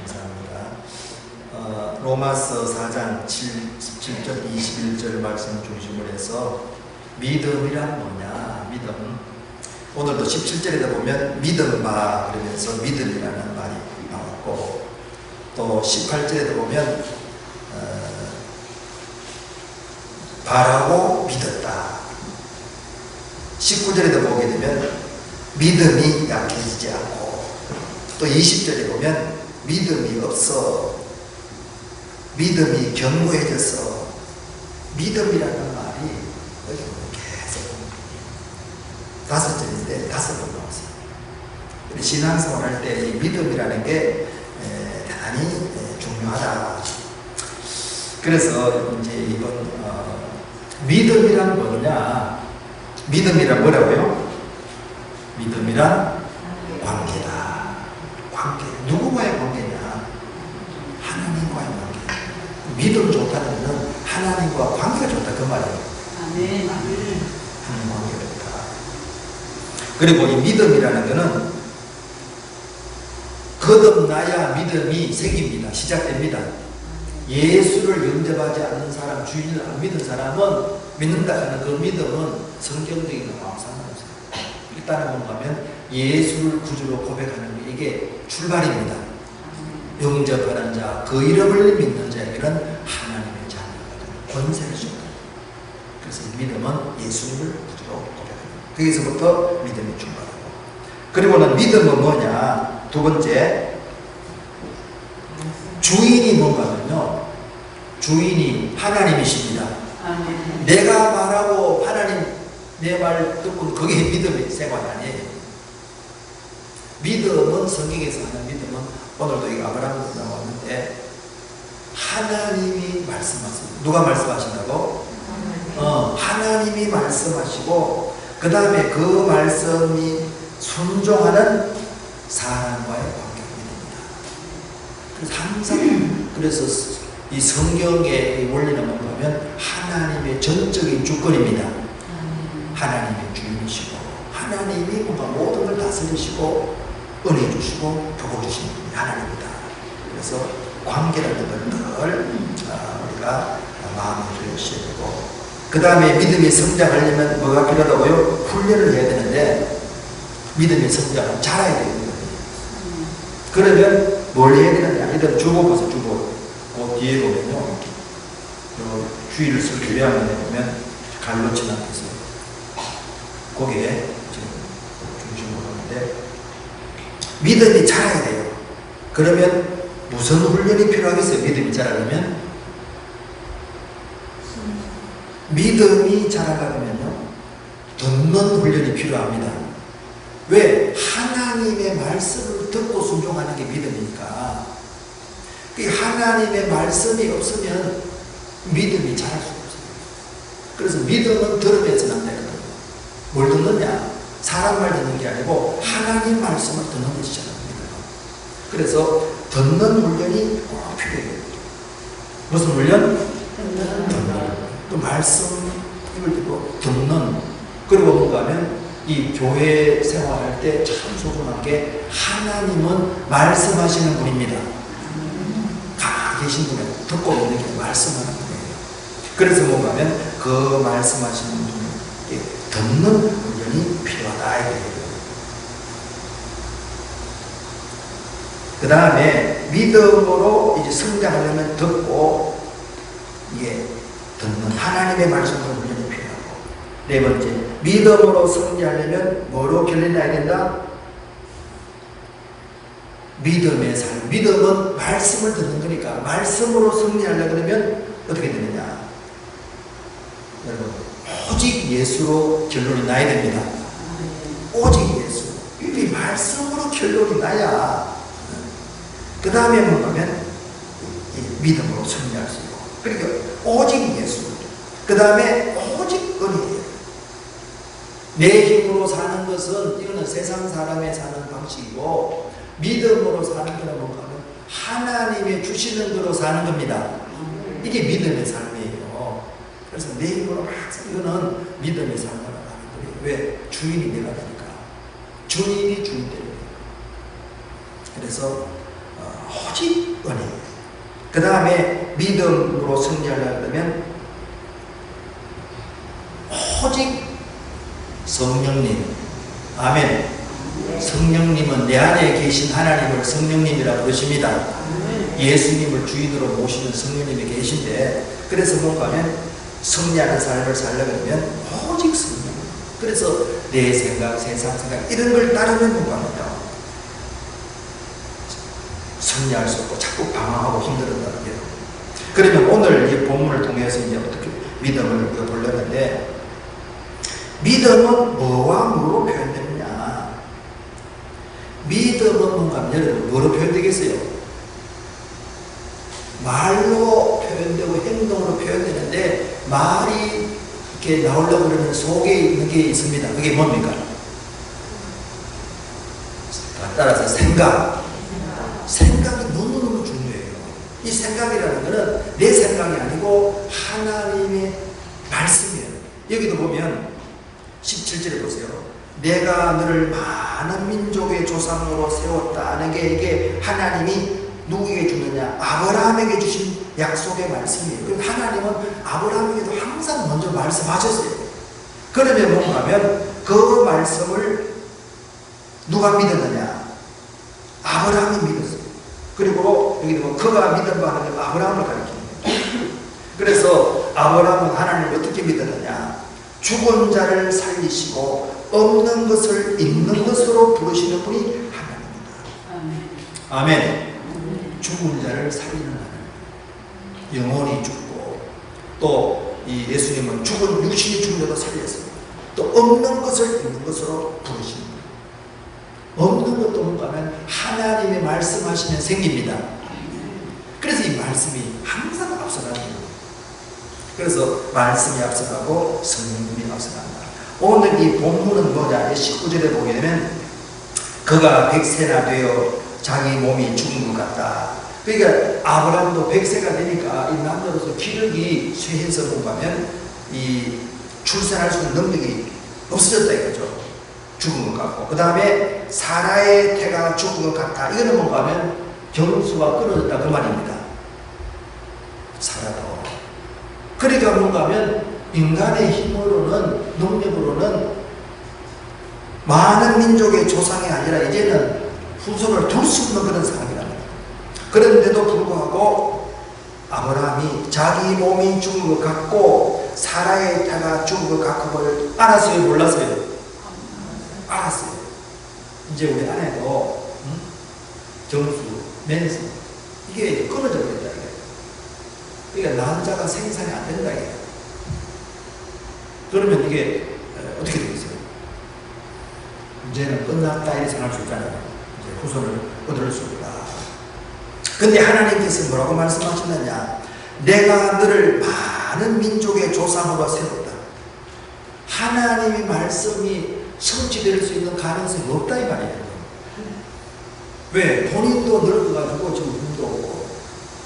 감사합니다. 로마서 4장 17절 21절 말씀 중심으로 해서 믿음이란 뭐냐? 믿음. 오늘도 17절에다 보면 믿음 봐 그러면서 믿음이라는 말이 나왔고, 또 18절에도 보면 바라고 믿었다. 19절에도 보게 되면 믿음이 약해지지 않고, 또 20절에 보면 믿음이 없어, 믿음이 견고해져서, 믿음이라는 말이 여기 계속 5절인데 5번 나왔어요. 우리 신앙생활 할 때 이 믿음이라는 게 대단히 중요하다. 그래서 이제 이번 믿음이란 뭐냐? 믿음이란 뭐라고요? 믿음이란 관계다. 관계. 누구와의 관계냐? 하나님과의 관계. 믿음 좋다는 것은 하나님과 관계가 좋다 그 말이에요. 아멘. 하나님 관계가 좋다. 그리고 이 믿음이라는 것은 거듭나야 믿음이 생깁니다. 시작됩니다. 예수를 영접하지 않는 사람, 주인을 안 믿은 사람은 믿는다 하는 그 믿음은 성경적인 왕상한 것입니다. 일단은 뭔가 하면 예수를 구주로 고백하는 게 이게 출발입니다. 영접하는 자, 그 이름을 믿는 자에게는 하나님의 자녀가 권세를 줍니다. 그래서 믿음은 예수님을 구주로 고백합니다. 거기서부터 믿음이 출발하고, 그리고는 믿음은 뭐냐? 두 번째, 주인이 뭔가 하면요, 주인이 하나님이십니다. 아멘. 내가 말하고 하나님 내 말 듣고, 그게 믿음의 생활 아니에요. 믿음은 성경에서 하는 믿음은, 오늘도 이거 아브라함에서 나왔는데 하나님이 말씀하십니다. 누가 말씀하신다고? 하나님이 말씀하시고, 그 다음에 그 말씀이 순종하는 사람과의 관계입니다. 그래서 항상, 그래서 이 성경의 이 원리는 뭔가 하면 하나님의 전적인 주권입니다. 하나님의 주인이시고, 하나님이 뭔가 모든 걸 다스리시고 은혜 주시고 복을 주시는 분이 하나님입니다. 그래서 관계라는 걸 우리가 마음에 두셔야 되고, 그 다음에 믿음이 성장하려면 뭐가 필요하다고요? 훈련을 해야 되는데, 믿음이 성장은 자라야 됩니다. 그러면 뭘 해야 되느냐? 일단 주보 보세요. 주보. 그 뒤에 보면요, 주의를 쓸 요약을 해보면 갈로치나 앞에서 거기에 지금 중심으로 하는데, 믿음이 자라야 돼요. 그러면 무슨 훈련이 필요하겠어요? 믿음이 자라려면 믿음이 자라려면요, 듣는 훈련이 필요합니다. 왜? 하나님의 말씀을 듣고 순종하는 게 믿음이니까. 그 하나님의 말씀이 없으면 믿음이 자랄 수가 없어요. 그래서 믿음은 들으면서 안 되거든요. 뭘 듣느냐? 사람 말 듣는 게 아니고 하나님 말씀을 듣는 것이잖아요. 그래서 듣는 훈련이 꼭 필요해요. 무슨 훈련? 듣는. 또 말씀 입을 듣고 듣는. 그리고 뭔가 하면 이 교회 생활할 때 참 소중한 게, 하나님은 말씀하시는 분입니다. 가만히 계신 분이 듣고 있는 게 말씀하는 분이에요. 그래서 뭔가 하면 그 말씀하시는 분이 듣는 훈련이 필요하다 이거예요. 그 다음에 믿음으로 이제 성장하려면 듣고, 이게 듣는 하나님의 말씀으로 훈련이 필요하고, 네 번째, 믿음으로 승리하려면 뭐로 결련해야 된다? 믿음의 삶. 믿음은 말씀을 듣는 거니까 말씀으로 승리하려고 그러면 어떻게 되느냐? 여러분, 오직 예수로 결론이 나야 됩니다. 오직 예수. 이 말씀으로 결론이 나야 그 다음에 뭐냐면 믿음으로 승리할 수 있고, 그러니까 오직 예수, 그 다음에 오직 은혜예요. 내 힘으로 사는 것은, 이거는 세상 사람의 사는 방식이고, 믿음으로 사는 거는 뭔가 하면 하나님의 주시는 대로 사는 겁니다. 이게 믿음의 삶이에요. 그래서 내 힘으로 항상, 이거는 믿음의 삶을 하는 거예요. 왜? 주인이 내가 되니까. 주인이 주인 되는 거예요. 그래서 오직 은혜. 그 다음에 믿음으로 승리하려면 오직 성령님. 아멘. 성령님은 내 안에 계신 하나님을 성령님이라고 부르십니다. 예수님을 주인으로 모시는 성령님이 계신데, 그래서 뭔가 하면 승리하는 삶을 살려면 오직 성령. 그래서 내 생각, 세상 생각 이런 걸 따르면 뭔가 합니다. 승리할 수 없고 자꾸 방황하고 힘들었다는 거예요. 그러면 오늘 이 본문을 통해서 이제 어떻게 믿음을 보려는데, 믿음은 뭐와 뭐로 표현되느냐? 믿음은 뭔가 여러분 뭐로 표현되겠어요? 말로 표현되고 행동으로 표현되는데, 말이 이렇게 나오려고 그러면 속에 있는 게 있습니다. 그게 뭡니까? 따라서 생각. 생각이 너무너무 중요해요. 이 생각이라는 것은 내 생각이 아니고 하나님의 말씀이에요. 여기도 보면 17절에 보세요. 내가 너를 많은 민족의 조상으로 세웠다는 게 이게 하나님이 누구에게 주느냐? 아브라함에게 주신 약속의 말씀이에요. 그럼 하나님은 아브라함에게도 항상 먼저 말씀하셨어요. 그러면 뭔가 하면 그 말씀을 누가 믿었느냐? 아브라함이 믿었어요. 그리고 여기도 보면 그가 믿은 바는 아브라함을 가리킵니다. 그래서 아브라함은 하나님을 어떻게 믿었느냐? 죽은 자를 살리시고 없는 것을 있는 것으로 부르시는 분이 하나님입니다. 아멘. 죽은 자를 살리는 하나님. 영혼이 죽고 또 이 예수님은 죽은 육신이 죽은 자도 살렸습니다. 또 없는 것을 있는 것으로 부르십니다. 없는 것도 뭔가 하면 하나님의 말씀하시면 생깁니다. 그래서 이 말씀이 항상 앞서갑니다. 그래서 말씀이 앞서가고 성령님이 앞서간다. 오늘 이 본문은 뭐냐? 19절에 보게 되면 그가 100세나 되어 자기 몸이 죽은 것 같다. 그러니까 아브라함도 100세가 되니까 이 남자로서 기력이 쇠해서 보면 이 출산할 수 있는 능력이 없어졌다 이거죠. 죽은 것 같고, 그 다음에 사라의 태가 죽은 것 같다. 이거는 뭔가 하면 경수가 끊어졌다 그 말입니다. 사라도. 그러니까 뭔가 하면 인간의 힘으로는, 능력으로는 많은 민족의 조상이 아니라 이제는 후손을 둘 수 없는 그런 상황이랍니다. 그런데도 불구하고 아브라함이 자기 몸이 죽은 것 같고 사라의 태가 죽은 것 같은 걸 알았어요? 몰랐어요? 알았어요. 이제 우리 아내도 정수, 맨수 이게 끊어져 버린다. 그러니까 난자가 생산이 안 된다. 그러면 이게 어떻게 되겠어요? 이제는 끝났다 이렇게 생각할 수 있잖아요. 이제 후손을 얻을 수 없다. 근데 하나님께서 뭐라고 말씀하셨느냐? 내가 너를 많은 민족의 조상으로 세웠다. 하나님의 말씀이 성취될 수 있는 가능성이 없다 이 말이에요. 왜? 본인도 늙어가지고 지금 힘도 없고,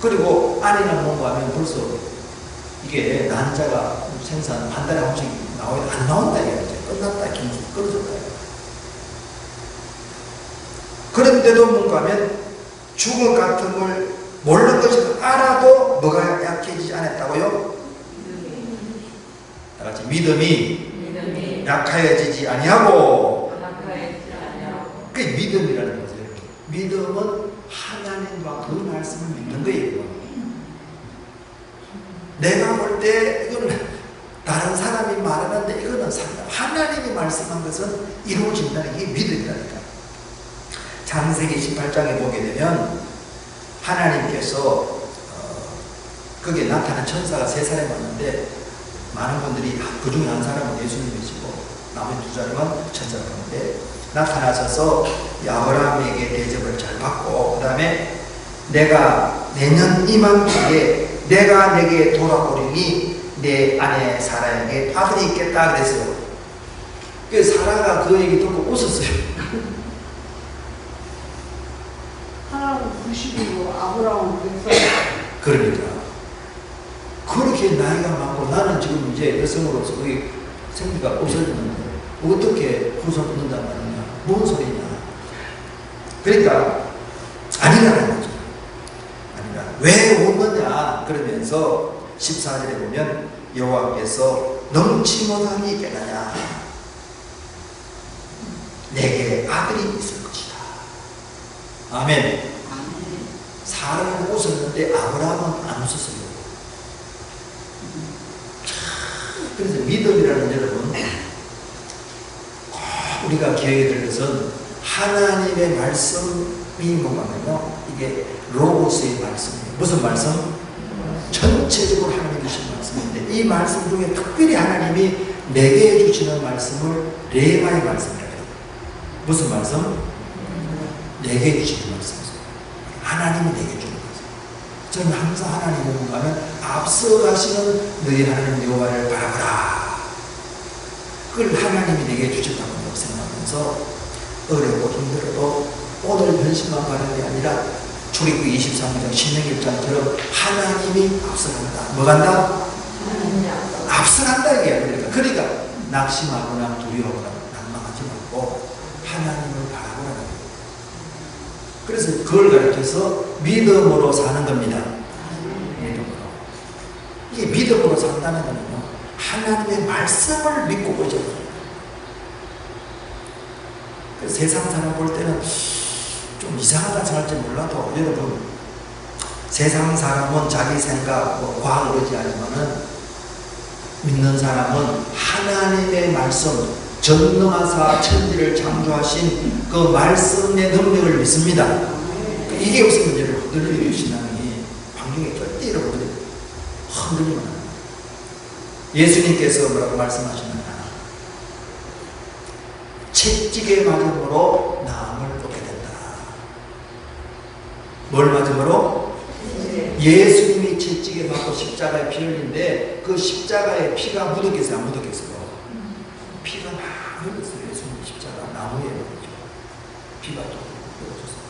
그리고 아내랑 뭔가 하면 벌써 이게 난자가 생산 한 달에 한 번씩 나와야 안 나온다 이거죠. 끝났다, 김수 끊어졌다. 그런데도 뭔가 하면 죽은 같은 걸 모르는 것을 알아도 뭐가 약해지지 않았다고요? 다 같이 믿음이 약하여지지 아니하고. 그게 믿음이라는 거죠. 믿음은 하나님과 그 말씀을 믿는 거예요. 내가 볼 때 이거는 다른 사람이 말하는데 이거는 하나님이 말씀한 것은 이루어진다는 게 믿음이라니까. 창세기 18장에 보게 되면 하나님께서 거기에 나타난 천사가 3사람이 왔는데 많은 분들이 그 중에 한 사람은 예수님이시고 나머지 2사람은 천사가 왔는데 나타나셔서 아브라함에게 대접을 잘 받고, 그 다음에 내가 내년 이맘때에 내가 내게 돌아오리니 내 아내 사라에게 아들이 있겠다 그랬어요. 그래서 사라가 그 얘기 듣고 웃었어요. 사라는 90이고 아브라함은 100살. 그러니까 그렇게 나이가 많고 나는 지금 이제 여성으로서 거기 생기가 없어졌는데 어떻게 후손 얻는단 말이냐? 뭔 소리냐? 그러니까 아니라는 거죠. 아니라 왜 오느냐 그러면서 14절에 보면 여호와께서 넘치 못하니 깨나냐 내게 아들이 있을 것이다. 아멘. 사람은 웃었는데 아브라함은 안 웃었어요. 그래서 믿음이라는 여러분 꼭 우리가 기억해야 될 것은 하나님의 말씀이 뭐냐면요 이게 로고스의 말씀이에요. 무슨 말씀? 전체적으로 하나님이 주신 말씀인데 이 말씀 중에 특별히 하나님이 내게 주시는 말씀을 레마의 말씀이라고 해요. 무슨 말씀? 내게 주시는 말씀이죠. 하나님이 내게 주는 말씀. 저는 항상 하나님을 보면 앞서가시는 너희 하나님 여호와를 바라보라. 그걸 하나님이 내게 주셨다고 생각하면서 어렵고 힘들어도 오늘 현실만 바라는 게 아니라 출애굽기 23장 16일장처럼 하나님이 앞서간다. 뭐 간다? 앞서간다 이게 그러니까 낙심하거나 두려워하거나 난망하지 말고 하나님을 바라보라는 거예요. 그래서 그걸 가르쳐서 믿음으로 사는 겁니다. 믿음으로. 이게 믿음으로 산다는 거는요 하나님의 말씀을 믿고 보죠. 세상 사람 볼 때는 좀 이상하다 생각할지 몰라도 여러분 세상 사람은 자기 생각, 과학을 의지하지만은 믿는 사람은 하나님의 말씀, 전능하사 천지를 창조하신 그 말씀의 능력을 믿습니다. 이게 없으면 여러분 흔들리는 신앙이 환경에 절대 여러분들이 흔들리면 안 돼요. 예수님께서 뭐라고 말씀하셨느냐? 채찍에 맞음으로 나음을 얻게 된다. 뭘 맞음으로? 예수님이 채찍에 맞고 십자가에 피 흘린데 그 십자가에 피가 묻었겠어요? 안 묻었겠어요? 피가 막 흘렀어요. 예수님 십자가 나무에 묻었죠. 피가 또 흘러졌어요.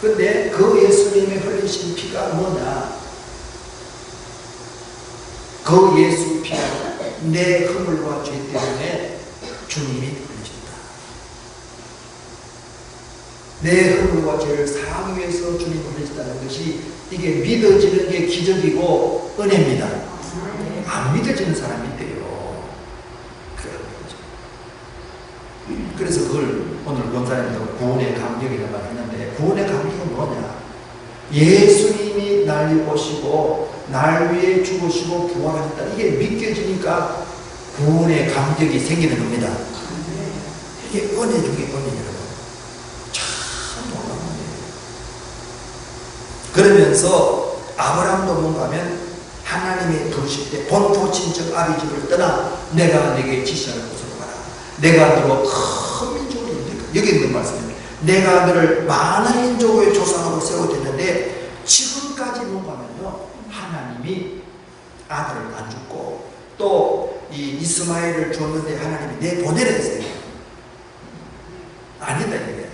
그런데 그 예수님이 흘리신 피가 뭐냐? 그 예수 피가 내 허물과 죄 때문에 주님이 흘리셨다. 내 허물과 죄를 사하기 위해서 주님이 흘리셨다는 것이 이게 믿어지는 게 기적이고 은혜입니다. 안 믿어지는 사람이 있대요. 그래서 그걸 오늘 권사님도 구원의 감격이라고 말했는데 구원의 감격은 뭐냐? 예수님이 날 오시고 날 위해 죽으시고 부활하셨다. 이게 믿겨지니까 구원의 감격이 생기는 겁니다. 이게 은혜 중에 은혜라고. 참 놀라운 거예요. 그러면서 아브라함도 뭔가 하면 하나님이 부르실 때 본토 친척 아비 집을 떠나 내가 내게 지시할 곳으로 가라. 내가 너로 큰 민족을 이루리라. 여기 있는 말씀입니다. 내가 너를 많은 민족의 조상으로 세워뒀는데 지금까지 뭔가 하면요 하나님이 아들을 안 죽고 또 이 이스마엘을 줬는데 하나님이 내 보내라 했어요. 아니다 이게.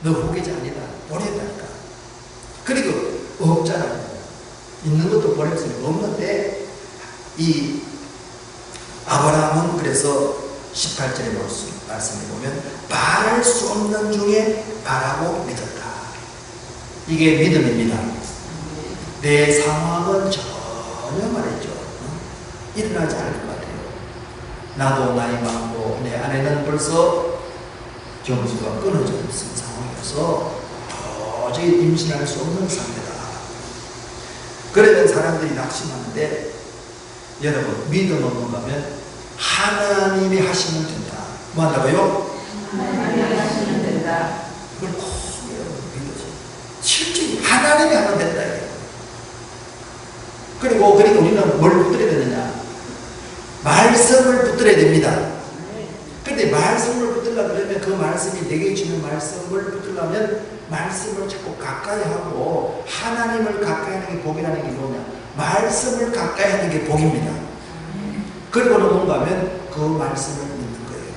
너 후계자 아니다. 보낸다니까. 그리고 없잖아요. 있는 것도 보냈으니 없는데 이 아브라함은 그래서 18절에 말씀해 보면 말할 수 없는 중에 바라고 믿었다. 이게 믿음입니다. 내 상황은 전혀 말했죠. 일어나지 않을 것 같아요. 나도 나이 많고 내 아내는 벌써 경수가 끊어져 있는 상황이어서 도저히 임신할 수 없는 상태다. 그러면 사람들이 낙심하는데 여러분 믿음은 뭔가면 하나님이 하시면 된다. 뭐 한다고요? 하나님이 하시면 된다. 그걸 꼭 여러분 믿으세요. 실제 하나님이 하면 된다. 그리고 우리는 뭘 붙들어야 되느냐? 말씀을 붙들어야 됩니다. 그런데 말씀을 붙들려면 그러면 그 말씀이 내게 주는 말씀을 붙들려면 말씀을 자꾸 가까이 하고 하나님을 가까이 하는 게 복이라는 게 뭐냐? 말씀을 가까이 하는 게 복입니다. 그리고는 뭔가 하면 그 말씀을 믿는 거예요.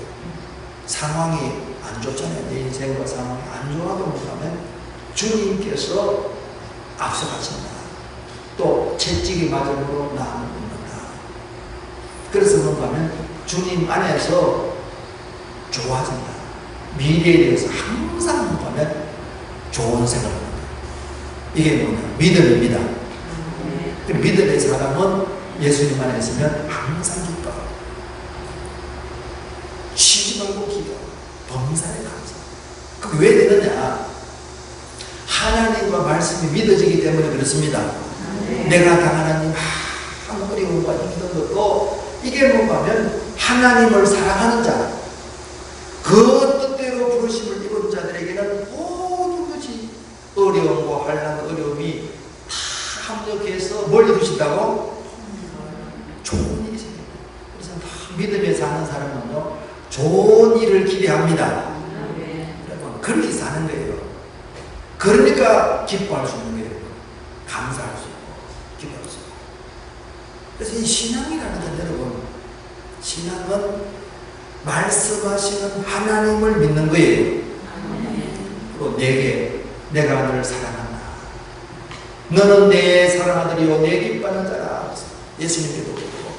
상황이 안 좋잖아요. 내 인생과 상황이 안 좋아도 뭔가면 주님께서 앞서가신다. 또 채찍이 맞음으로 나음을 얻는다. 그래서 뭔가 하면 주님 안에서 좋아진다. 미래에 대해서 항상 뭔가 하면 좋은 생각을 합니다. 이게 뭐냐? 믿음입니다. 믿음의 사람은 예수님 안에 있으면 항상 기뻐. 쉬지 말고 기도. 범사에 감사. 그게 왜 되느냐? 하나님과 말씀이 믿어지기 때문에 그렇습니다. 내가 당하는 어려움과 힘든 것도 이게 뭐냐면 하나님을 사랑하는 자, 그 뜻대로 부르심을 입은 자들에게는 모든 것이 어려움과 환난, 어려움이 다 합력해서 뭘 이루신다고? 좋은 일이 생깁니다. 그래서 다 믿음에 사는 사람은요, 좋은 일을 기대합니다. 여러분, 그렇게 사는 거예요. 그러니까 기뻐할 수 있는 거예요. 감사할 수 있고, 기뻐할 수 있고. 그래서 이 신앙이라는 건 여러분, 신앙은 말씀하시는 하나님을 믿는 거예요. 또 내가 너를 사랑한다. 너는 내 사랑아들이요 내 기뻐하는 자라. 예수님께도 그렇고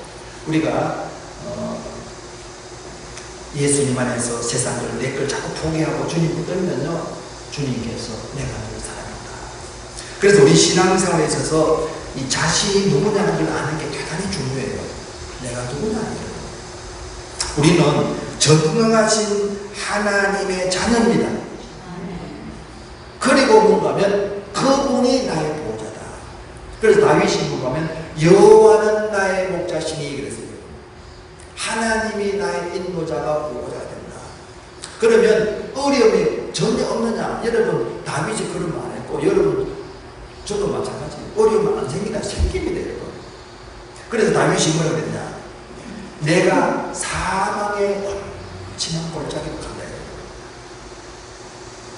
우리가 예수님 안에서 세상을 내 걸 자꾸 포기하고 주님을 떠면요, 주님께서 내가 너를 사랑한다. 그래서 우리 신앙생활에 있어서 이 자신이 누구냐는 걸 아는 게 대단히 중요해요. 내가 누구냐. 우리는 전능하신 하나님의 자녀입니다. 그리고 뭔가면 그분이 나의 보호자다. 그래서 다윗이 뭔가면 여호와는 나의 목자시니 그랬어요. 하나님이 나의 인도자가 보호자가 된다. 그러면 어려움이 전혀 없느냐? 여러분, 다윗이 그런 말 안 했고, 여러분 저도 마찬가지. 어려움 안 생기다 생깁니다, 여러분. 그래서 다윗이 뭐라 그랬냐? 내가 사망의 엄침한 골짜기로 간다.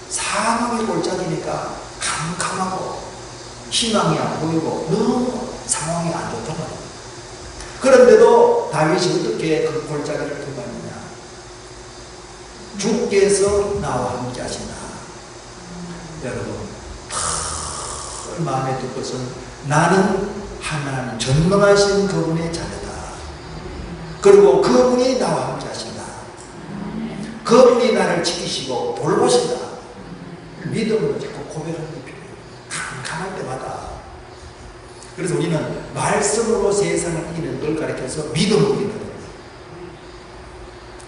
사망의 골짜기니까 캄캄하고 희망이 안 보이고 너무 상황이 안 좋단 말이에요. 그런데도 다윗이 어떻게 그 골짜기를 통과했느냐? 주께서 나와 함께 하신다. 여러분, 마음에 들 것은 나는 하나님 전능하신 그분의 자녀다. 그리고 그분이 나와 함께 하신다. 그분이 나를 지키시고 돌보신다. 믿음으로 자꾸 고백하는 게 필요해요. 캄캄할 때마다. 그래서 우리는 말씀으로 세상을 이기는 걸 가르쳐서 믿음으로 이기는 거예요.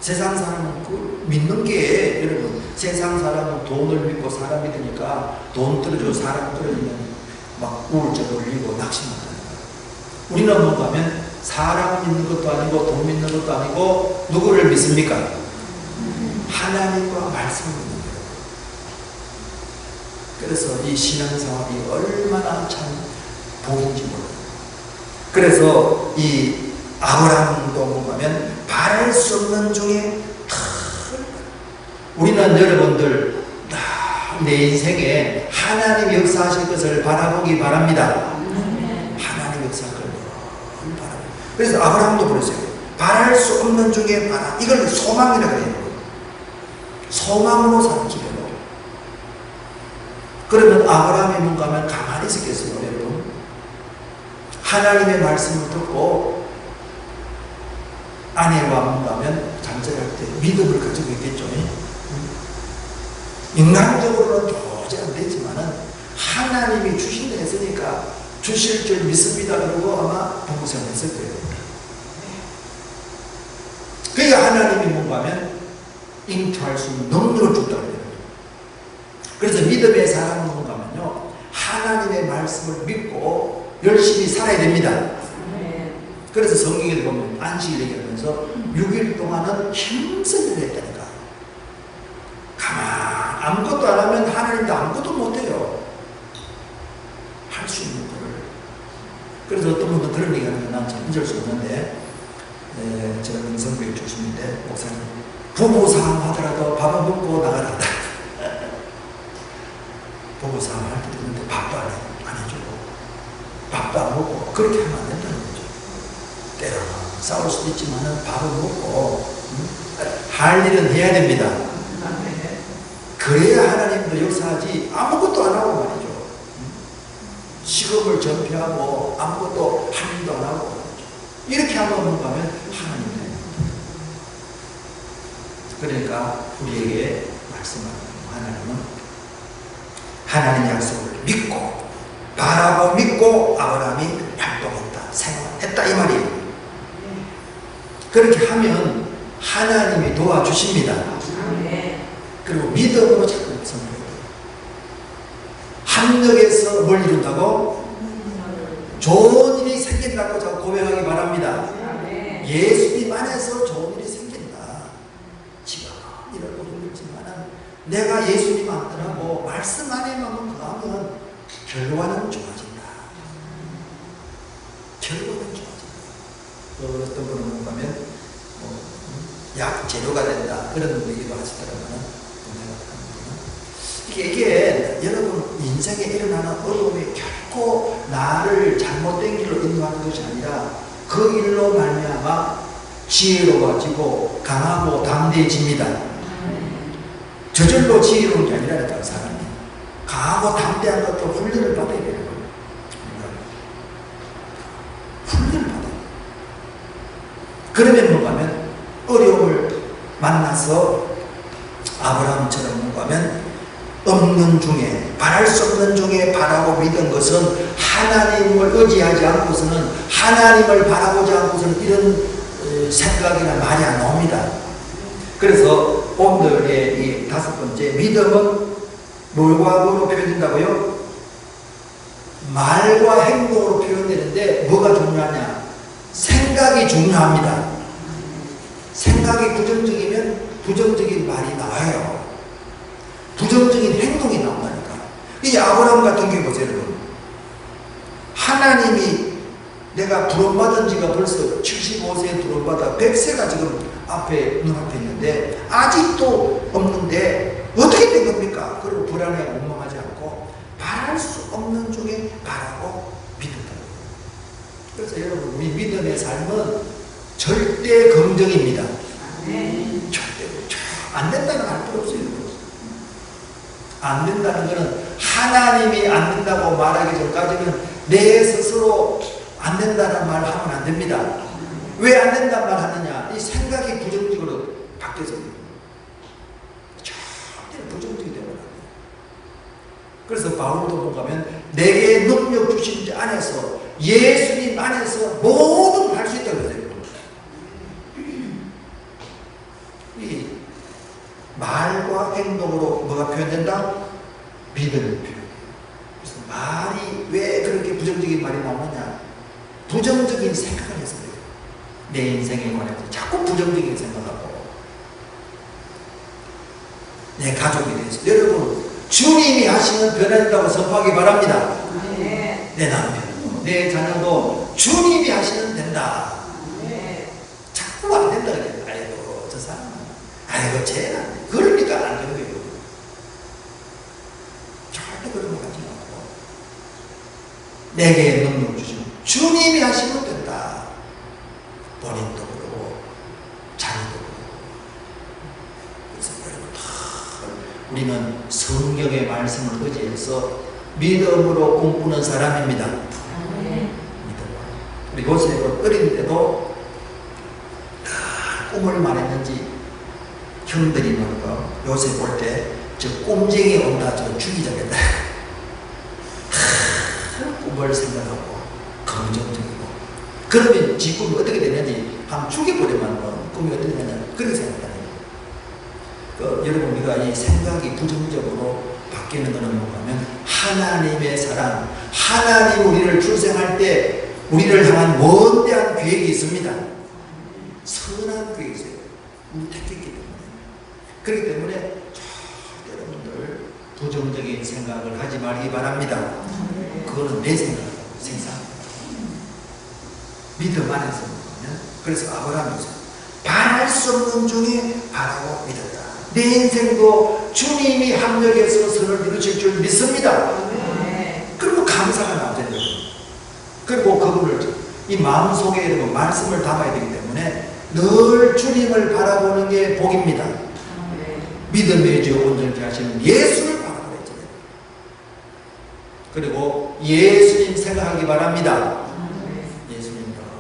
세상 사람은 그 믿는 게, 여러분, 세상 사람은 돈을 믿고 사람 믿으니까 돈 떨어지고 사람 떨어지면 막 우울증 올리고 낙심한다는 거예요. 우리는 뭔가 하면 사람 믿는 것도 아니고 돈 믿는 것도 아니고 누구를 믿습니까? 하나님과 말씀을 믿는 거예요. 그래서 이 신앙생활이 얼마나 참 복인지 몰라요. 그래서 이 아브라함도 뭔가면 바랄 수 없는 중에 우리는 여러분들 내 인생에 하나님 역사하실 것을 바라보기 바랍니다. 하나님 역사할 걸 바라보기. 그래서 아브라함도 그랬어요. 바랄 수 없는 중에 바라. 이걸 소망이라고 해요. 소망으로 사는 기회로. 그러면 아브라함이 뭔가 하면 가만히 있었겠어요, 여러분? 하나님의 말씀을 듣고 아내와 뭔가 하면 잠자할 때 믿음을 가지고 있겠죠. 인간적으로는 도저히 안 되지만은 하나님이 주신다 했으니까 주실 줄 믿습니다. 그러고 아마 봉사를 했을 거예요. 그러니까 하나님이 뭔가 하면 잉태할 수 있는 능력을 줬다고 해요. 그래서 믿음의 사람은 뭔가 하면요, 하나님의 말씀을 믿고 열심히 살아야 됩니다. 그래서 성경에 보면 안식일 얘기하면서 6일 동안은 힘써 일을 했다니까. 가만 아무것도 안 하면 하나님도 아무것도 못해요. 할 수 있는 거를. 그래서 어떤 분도 그런 얘기하는 난 참 잊을 수 없는데, 제가 명성교육 교수인데 목사님, 부부싸움 하더라도 밥을 먹고 나가라. 부부싸움 할 때도 있는데 밥도 안 해주고 밥도 안 먹고 그렇게 하면 안 된다는 거죠. 때로는 싸울 수도 있지만 밥을 먹고 할 일은 해야 됩니다. 그래야 하나님도 역사하지 아무것도 안 하고 말이죠. 시급을 전폐하고 아무것도 할 일도 안 하고 말이죠. 이렇게 하면 뭔가 하면 하나님 됩니다. 그러니까 우리에게 말씀하는 하나님은 하나님의 약속을 믿고 바라고 믿고 아브라함이 활동했다, 생활했다 이 말이에요. 그렇게 하면 하나님이 도와주십니다. 그리고 믿음으로 자꾸 선포해요. 합력해서 뭘 이룬다고? 좋은 일이 생긴다고 자꾸 고백하기 바랍니다. 예수님 안에서 좋은 일이 생긴다. 지금 이렇고 힘들지만 내가 예수님 안더라고 말씀 안에만 거하면 결과는 좋아진다. 결과는 좋아진다. 어떤 분은 뭔가면 약 재료가 된다 그런 얘기도 하시더라고요. 이게 여러분 인생에 일어나는 어려움이 결코 나를 잘못된 길로 인도하는 것이 아니라 그 일로 말미암아 지혜로워지고 강하고 담대해집니다. 저절로 지혜로운 게 아니라니까요. 사람이 강하고 담대한 것도 훈련을 받아야 되는 거예요. 훈련을 받아야 돼요. 그러면 뭔가 하면 어려움을 만나서 아브라함처럼 뭔가 하면 없는 중에 바랄 수 없는 중에 바라고 믿은 것은 하나님을 의지하지 않고서는 하나님을 바라보지 않고서는 이런 생각이나 말이 안 나옵니다. 그래서 오늘의 이 5번째 믿음은 뭘과 뭐로 표현된다고요? 말과 행동으로 표현되는데 뭐가 중요하냐? 생각이 중요합니다. 생각이 부정적이면 부정적인 말이 나와요. 부정적인 행동이 나온다니까. 이 아브라함 같은 경우 보세요, 여러분. 하나님이 내가 부름받은 지가 벌써 75세에 부름받아 100세가 지금 앞에 눈앞에 있는데 아직도 없는데 어떻게 된 겁니까? 그리고 불안해하고 원망하지 않고 바랄 수 없는 중에 바라고 믿는다. 그래서 여러분 우리 믿음의 삶은 절대 긍정입니다. 절대로 안 된다는 할 필요 없어요. 안 된다는 것은 하나님이 안 된다고 말하기 전까지는 내 스스로 안 된다는 말을 하면 안 됩니다. 왜 안 된다는 말 하느냐? 이 생각이 부정적으로 바뀌어서 절대 부정적이 되면 안 돼요. 그래서 바울도 뭔가면 내게 능력 주신 안에서 예수님 안에서 모든 할 수 있다고 그러세요. 이 말과 행동으로 뭐가 표현된다? 믿음을 표현해요. 그래서 말이 왜 그렇게 부정적인 말이 나오느냐? 부정적인 생각을 해서 그래요. 내 인생에 관해서 자꾸 부정적인 생각하고 내 가족에 대해서 여러분 주님이 하시는 변화된다고 선포하기 바랍니다. 내 남편, 내 자녀도 주님이 하시는 된다. 자꾸 안 된다 그래요. 아이고 저 사람은 아이고 쟤는 그러니까 안 되는 거예요. 절대 그런 거 하지 말고 내게 능력 주시면 주님이 하시면 된다. 본인도 그러고 자녀도 그러고. 그래서 여러분 우리는 성경의 말씀을 의지해서 믿음으로 꿈꾸는 사람입니다. 우리 요셉은 어릴 때도 꿈을 말했는지 형들이 말고 요셉 볼 때 저 꿈쟁이 온다 저 죽이자겠다. 꿈을 생각하고 긍정적이고 그러면 지 꿈이 어떻게 되는지 한번 죽여버리면 꿈이 어떻게 되냐 그렇게 생각한다. 여러분 우리가 이 생각이 부정적으로 바뀌는 것은 뭐냐면 하나님의 사랑 하나님 우리를 출생할 때 우리를 향한 원대한 계획이 있습니다. 선한 계획이 있어요. 우리 택했기 때문에. 그렇기 때문에 절대 여러분들 부정적인 생각을 하지 말기 바랍니다. 그거는 내 생각이고 세상 믿음 안에서 보면 그래서 아브라함이 바랄 수 없는 중에 바라고 믿었다. 내 인생도 주님이 합력해서 선을 이루실 줄 믿습니다. 그리고 감사가 나오잖아요. 그리고 그분을 이 마음속에 이런 말씀을 담아야 되기 때문에 늘 주님을 바라보는 게 복입니다. 믿음의 주 온전케 하시는 예수를 바라보라 했잖아요. 그리고 예수님 생각하기 바랍니다. 예수님 생각하고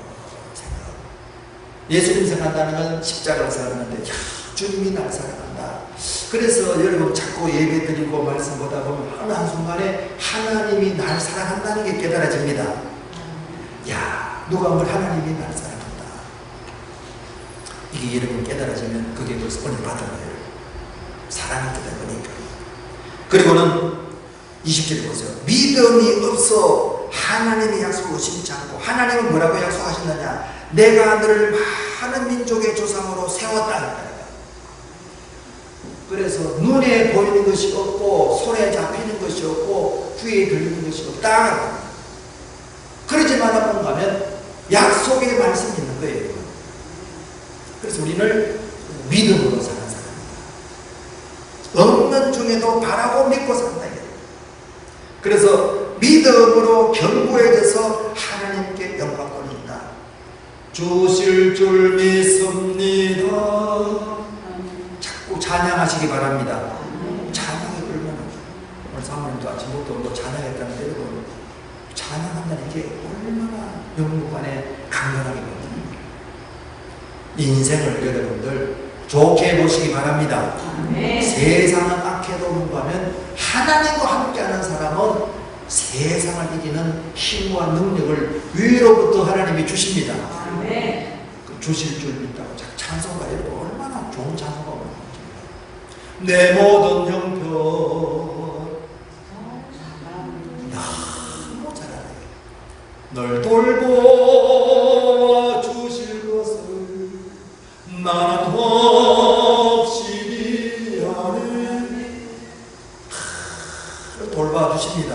예수님 생각한다는 건 십자가를 생각하는데 주님이 날 사랑한다. 그래서 여러분 자꾸 예배 드리고 말씀 보다 보면 어느 한순간에 하나님이 날 사랑한다는 게 깨달아집니다. 야, 누가 뭘 하나님이 날 사랑한다. 이게 여러분 깨달아지면 그게 벌써 은혜 받은 거예요. 사랑했기 때문이니까. 그리고는 20절 보세요. 믿음이 없어 하나님의 약속을 의심치 않고, 하나님은 뭐라고 약속하셨느냐? 내가 너를 많은 민족의 조상으로 세웠다. 그래서 눈에 보이는 것이 없고 손에 잡히는 것이 없고 귀에 들리는 것이 없다. 그러지만 뭔가 하면 약속의 말씀이 있는 거예요. 그래서 우리는 믿음으로 사는 사람입니다. 없는 중에도 바라고 믿고 산다. 그래서 믿음으로 견고해져서 하나님께 영광 돌린다. 주실 줄 믿습니다. 자꾸 찬양하시기 바랍니다. 찬양이 얼마나, 오늘 사모님도 아침부터 뭐 찬양했다는데 여러분, 찬양한다는 게 얼마나 영국 안에 강건하게 인생을 여러분들 좋게 보시기 바랍니다. 세상은 악해도 뭔가하면 하나님과 함께하는 사람은 세상을 이기는 힘과 능력을 위로부터 하나님이 주십니다. 그 주실 줄 믿다고 찬송가 여러분 얼마나 좋은 찬송가 내 모든 형편 너무 잘하네. 널 돌보 주실 것을 나는 없이 미안해. 돌봐주십니다.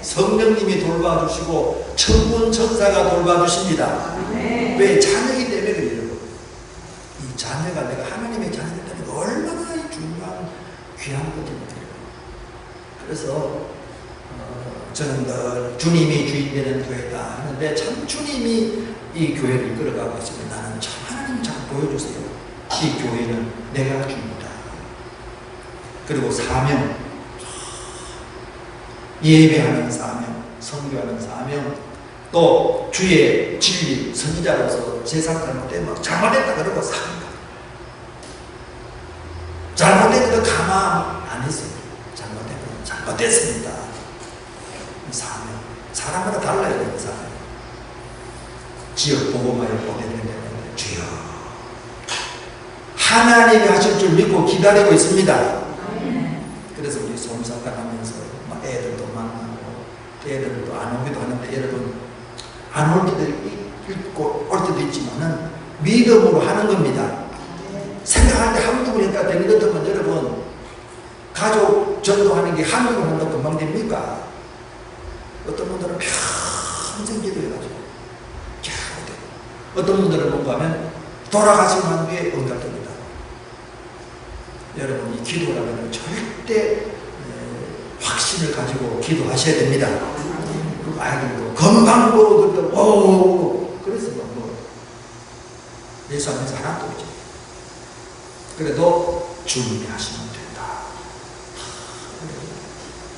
성령님이 돌봐주시고 천군 천사가 돌봐주십니다. 왜? 자녀이기 때문에 그래요. 이 자녀가 내가 하나님의 자녀였다는 게 얼마나 중요한 귀한 것입니다. 그래서 저는 늘 주님이 주인 되는 교회다 하는데 참 주님이 이 교회를 이끌어가고 있으면 나는 참 하나님 잘 보여주세요. 이 교회는 내가 주입니다. 그리고 사명, 예배하는 사명, 선교하는 사명, 또 주의 진리 선지자로서 세상 잘못되면 잘못했다 그러고 삽니다. 잘못했는데 가만 안 했어요. 잘못되면 잘못됐습니다. 사명, 사람마다 달라야 되는 사명. 지역 복음화에 보내는데 주여 하나님이 하실 줄 믿고 기다리고 있습니다. 그래서 우리 솜사가 가면서 애들도 만나고 애들도 안 오기도 하는데 여러분 안 올 때도 있고 올 때도 있지만은 믿음으로 하는 겁니다. 생각할 때 한두 번 했다 되는 것 같으면 여러분 가족 전도하는 게 한두 번 한다고 금방 됩니까? 어떤 분들은 평생 기도해가지고 어떤 분들은 뭔가 하면 돌아가시고 난 뒤에 응답됩니다. 여러분 이 기도라면 절대 확신을 가지고 기도하셔야 됩니다. 그 아이들도 금방 보고들도 오 그래서 뭐 예수 안에서 하나도 없죠. 그래도 주님이 하시면 된다.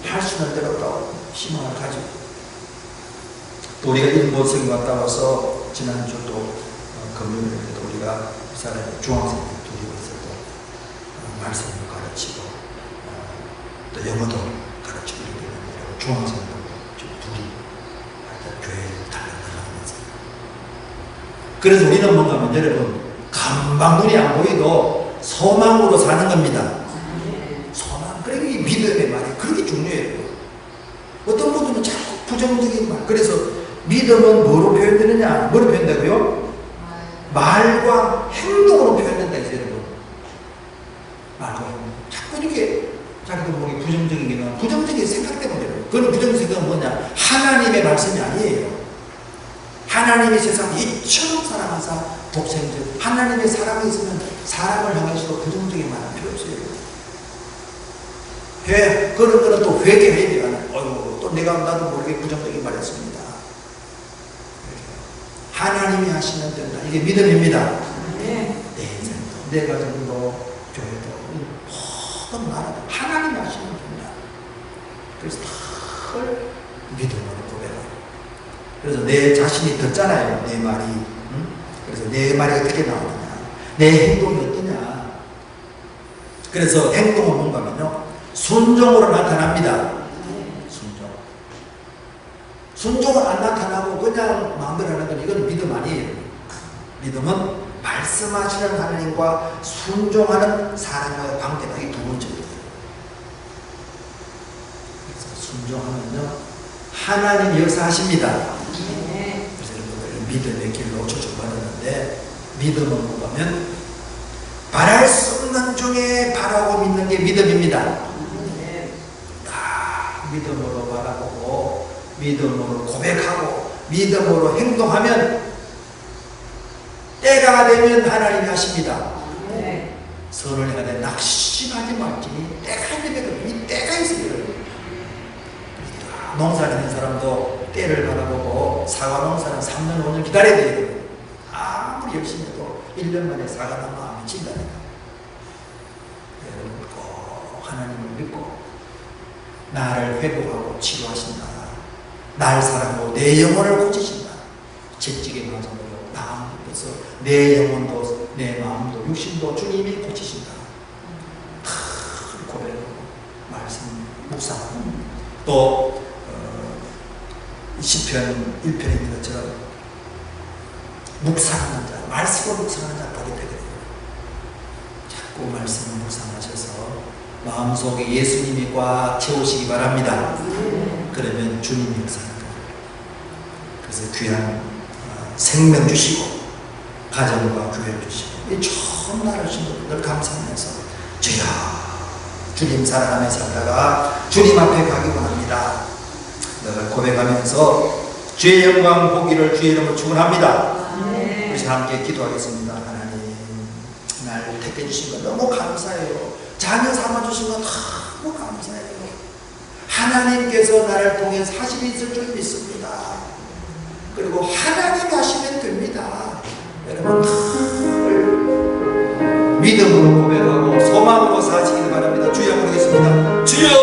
할 수 있는 대로 또 희망을 가지고 또 우리가 일본생 갔다 와서 지난주 또 금요일에도 우리가 이 사람이 중학생 둘이 와서 또 말씀을 가르치고 또 영어도 가르치고 이렇게 중학생도 둘이 교회를 달려나가면서 그래서 우리는 뭔가 하면 여러분 금방 눈이 안 보이도 소망으로 사는 겁니다. 소망. 그러니까 이 믿음의 말이 그렇게 중요해요. 어떤 분들은 자꾸 부정적인 말. 그래서 믿음은 뭐로 표현되느냐? 뭐로 표현된다고요? 말과 행동으로 표현된다 했어요, 여러분. 말과 행동. 자꾸 이렇게 자기도 모르게 부정적인 게 나와. 부정적인 생각 때문에 그래요. 그건 부정적인 생각은 뭐냐? 하나님의 말씀이 아니에요. 하나님이 세상 이처럼 사랑하사 독생적 하나님의 사랑이 있으면 사람을 향해서도 부정적인 말은 필요 없어요. 그런 거는 또 회개해야 돼요. 또 내가 나도 모르게 부정적인 말 했습니다. 하나님이 하시면 된다. 이게 믿음입니다. 내 인생도, 내 가정도, 교회도, 모든 나라도 하나님이 하시면 된다. 그래서 다 믿음으로 고백하고. 그래서 내 자신이 듣잖아요. 내 말이. 그래서 내 말이 어떻게 나오느냐. 내 행동이 어떠냐. 그래서 행동은 뭔가 하면요. 순종으로 나타납니다. 순종. 순종은 안 나타나고 그냥 마음대로 하는 건 이건 믿음 아니에요. 믿음은 말씀하시는 하나님과 순종하는 사람과의 관계가 이 두 번째입니다. 그래서 순종하면요 하나님 역사하십니다. 그래서 여러분들 믿음의 길로 초청받았는데 믿음은 뭐냐면 바랄 수 없는 중에 바라고 믿는 게 믿음입니다. 믿음으로 바라보고 믿음으로 고백하고 믿음으로 행동하면 때가 되면 하나님이 하십니다. 선을 해야 돼. 낙심하지 말지니 때가 되면 이 때가 있어요. 농사 짓는 사람도 때를 바라보고 사과 농사는 3년 5년 기다려야 돼요. 아무리 열심히 해도 1년 만에 사과나무 안 미친다니까. 여러분 꼭 하나님을 믿고 나를 회복하고 치료하신다. 날 사랑하고 내 영혼을 고치신다. 채찍에 맞아서 나아서 내 영혼도 내 마음도 육신도 주님이 고치신다. 큰 고백으로 말씀 묵상하고 또 시편 1편에 있는 것처럼 묵상하는 자, 말씀을 묵상하는 자 보게 되거든요. 자꾸 말씀을 묵상하셔서 마음속에 예수님이 꽉 채우시기 바랍니다. 그러면 주님이 역사하는 거예요. 그래서 귀한 생명 주시고 가정과 교회를 주시고 이 처음 나라신 분들 감사하면서 주여 주님 사랑하며 살다가 주님 앞에 가기 원합니다. 너를 고백하면서 주의 영광 보기를 주의 이름으로 축원합니다. 우리 함께 기도하겠습니다. 하나님 날 택해 주신 것 너무 감사해요. 자녀 삼아주신 건 너무 감사해요. 하나님께서 나를 통해 사실이 있을 줄 믿습니다. 그리고 하나님 하시면 됩니다. 여러분 늘 믿음으로 고백하고 소망으로 사시길 바랍니다. 주여 부르겠습니다. 주여